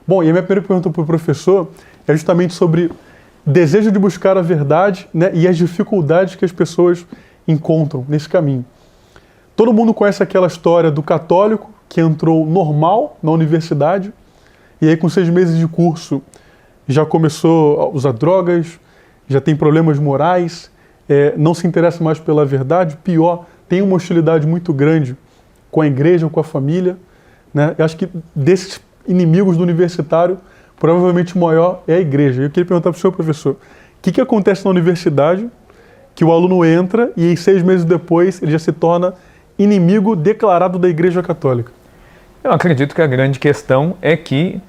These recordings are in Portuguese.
Bom, e a minha primeira pergunta para o professor é justamente sobre desejo de buscar a verdade, né, e as dificuldades que as pessoas encontram nesse caminho. Todo mundo conhece aquela história do católico que entrou normal na universidade e aí com 6 meses de curso já começou a usar drogas, já tem problemas morais, não se interessa mais pela verdade, pior, tem uma hostilidade muito grande com a igreja, com a família, né? Eu acho que desses inimigos do universitário, provavelmente o maior é a igreja. Eu queria perguntar para o senhor, professor, o que acontece na universidade que o aluno entra e aí 6 meses depois ele já se torna inimigo declarado da Igreja Católica? Eu acredito que a grande questão é que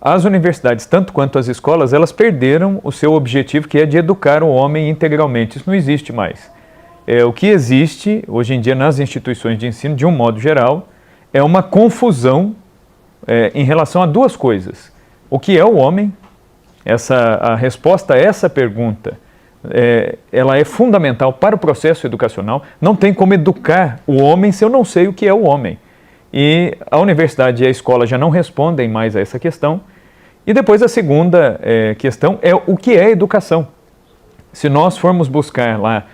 as universidades, tanto quanto as escolas, elas perderam o seu objetivo, que é de educar o homem integralmente. Isso não existe mais. O que existe hoje em dia nas instituições de ensino, de um modo geral, é uma confusão em relação a 2 coisas. O que é o homem? A resposta a essa pergunta ela é fundamental para o processo educacional. Não tem como educar o homem se eu não sei o que é o homem. E a universidade e a escola já não respondem mais a essa questão. E depois a segunda questão é o que é educação. Se nós formos buscar lá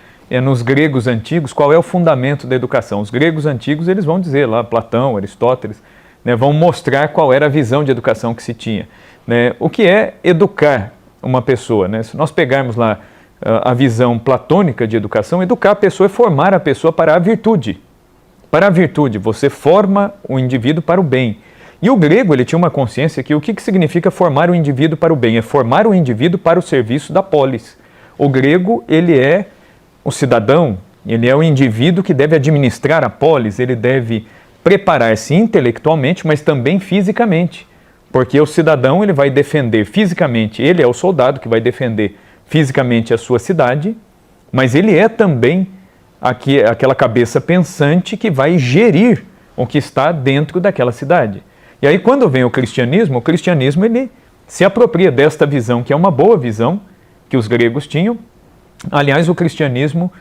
nos gregos antigos, qual é o fundamento da educação? Os gregos antigos, eles vão dizer lá, Platão, Aristóteles, né, vão mostrar qual era a visão de educação que se tinha. Né? O que é educar uma pessoa? Né? Se nós pegarmos lá a visão platônica de educação, educar a pessoa é formar a pessoa para a virtude. Para a virtude, você forma o indivíduo para o bem. E o grego, ele tinha uma consciência que o que significa formar o indivíduo para o bem? É formar o indivíduo para o serviço da polis. O grego, ele é o cidadão, ele é o indivíduo que deve administrar a polis, ele deve preparar-se intelectualmente, mas também fisicamente. Porque o cidadão, ele vai defender fisicamente, ele é o soldado que vai defender fisicamente a sua cidade, mas ele é também aquela cabeça pensante que vai gerir o que está dentro daquela cidade. E aí quando vem o cristianismo ele se apropria desta visão, que é uma boa visão que os gregos tinham. Aliás, o cristianismo,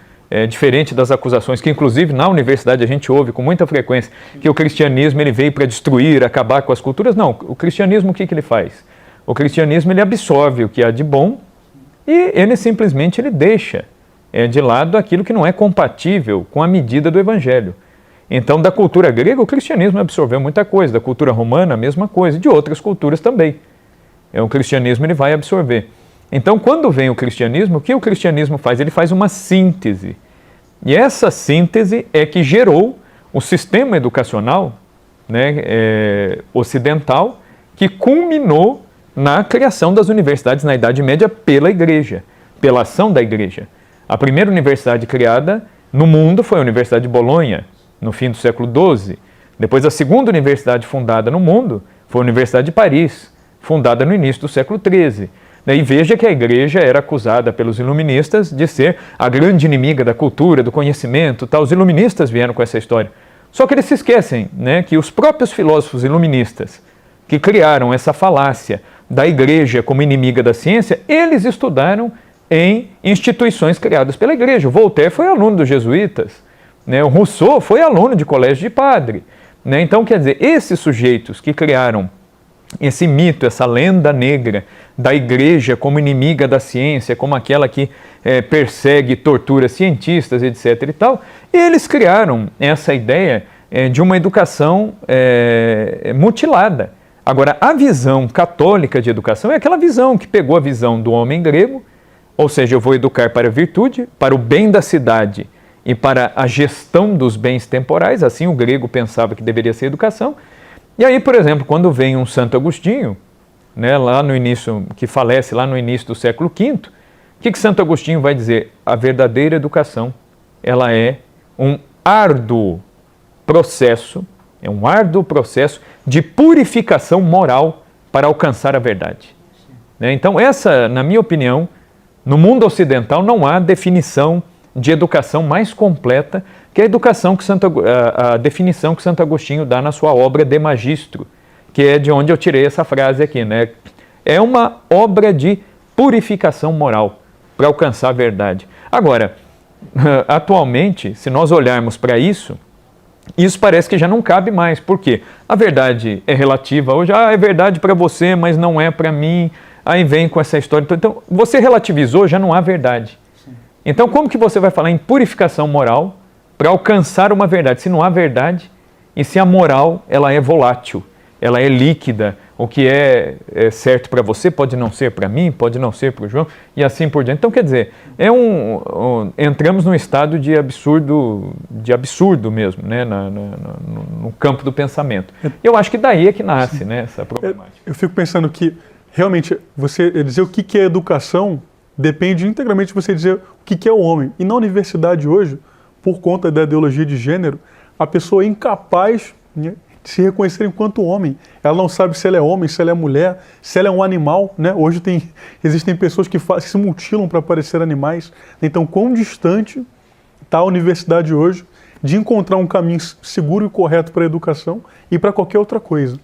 diferente das acusações que inclusive na universidade a gente ouve com muita frequência, que o cristianismo ele veio para destruir, acabar com as culturas. Não, o cristianismo o que ele faz? O cristianismo ele absorve o que há de bom e ele simplesmente ele deixa de lado aquilo que não é compatível com a medida do evangelho. Então, da cultura grega, o cristianismo absorveu muita coisa, da cultura romana, a mesma coisa, e de outras culturas também. O cristianismo ele vai absorver. Então, quando vem o cristianismo, o que o cristianismo faz? Ele faz uma síntese. E essa síntese é que gerou o sistema educacional, né, ocidental, que culminou na criação das universidades na Idade Média pela Igreja, pela ação da Igreja. A primeira universidade criada no mundo foi a Universidade de Bolonha, no fim do século XII. Depois, a segunda universidade fundada no mundo foi a Universidade de Paris, fundada no início do século XIII. E veja que a Igreja era acusada pelos iluministas de ser a grande inimiga da cultura, do conhecimento. Os iluministas vieram com essa história. Só que eles se esquecem, né, que os próprios filósofos iluministas que criaram essa falácia da Igreja como inimiga da ciência, eles estudaram em instituições criadas pela Igreja. O Voltaire foi aluno dos jesuítas, né? O Rousseau foi aluno de colégio de padre. Né? Então, quer dizer, esses sujeitos que criaram esse mito, essa lenda negra da Igreja como inimiga da ciência, como aquela que persegue e tortura cientistas, etc. e tal, eles criaram essa ideia de uma educação mutilada. Agora, a visão católica de educação é aquela visão que pegou a visão do homem grego, ou seja, eu vou educar para a virtude, para o bem da cidade e para a gestão dos bens temporais, assim o grego pensava que deveria ser educação. E aí, por exemplo, quando vem um Santo Agostinho, né, lá no início, que falece lá no início do século V, o que Santo Agostinho vai dizer? A verdadeira educação, ela é um árduo processo, de purificação moral para alcançar a verdade. Né? Então, essa, na minha opinião, no mundo ocidental não há definição de educação mais completa que a definição que Santo Agostinho dá na sua obra De Magistro, que é de onde eu tirei essa frase aqui, né? É uma obra de purificação moral para alcançar a verdade. Agora, atualmente, se nós olharmos para isso, isso parece que já não cabe mais. Por quê? A verdade é relativa. Hoje, é verdade para você, mas não é para mim. Aí vem com essa história. Então, você relativizou, já não há verdade. Então, como que você vai falar em purificação moral para alcançar uma verdade? Se não há verdade e se a moral ela é volátil, ela é líquida, o que é certo para você pode não ser para mim, pode não ser para o João e assim por diante. Então, quer dizer, entramos num estado de absurdo mesmo, né, no campo do pensamento. Eu acho que daí é que nasce, né, essa problemática. Eu fico pensando que realmente você dizer o que é educação depende integralmente de você dizer o que é o homem. E na universidade hoje, por conta da ideologia de gênero, a pessoa é incapaz, né, de se reconhecer enquanto homem. Ela não sabe se ela é homem, se ela é mulher, se ela é um animal, né? Hoje existem pessoas que se mutilam para parecer animais. Então, quão distante está a universidade hoje de encontrar um caminho seguro e correto para a educação e para qualquer outra coisa.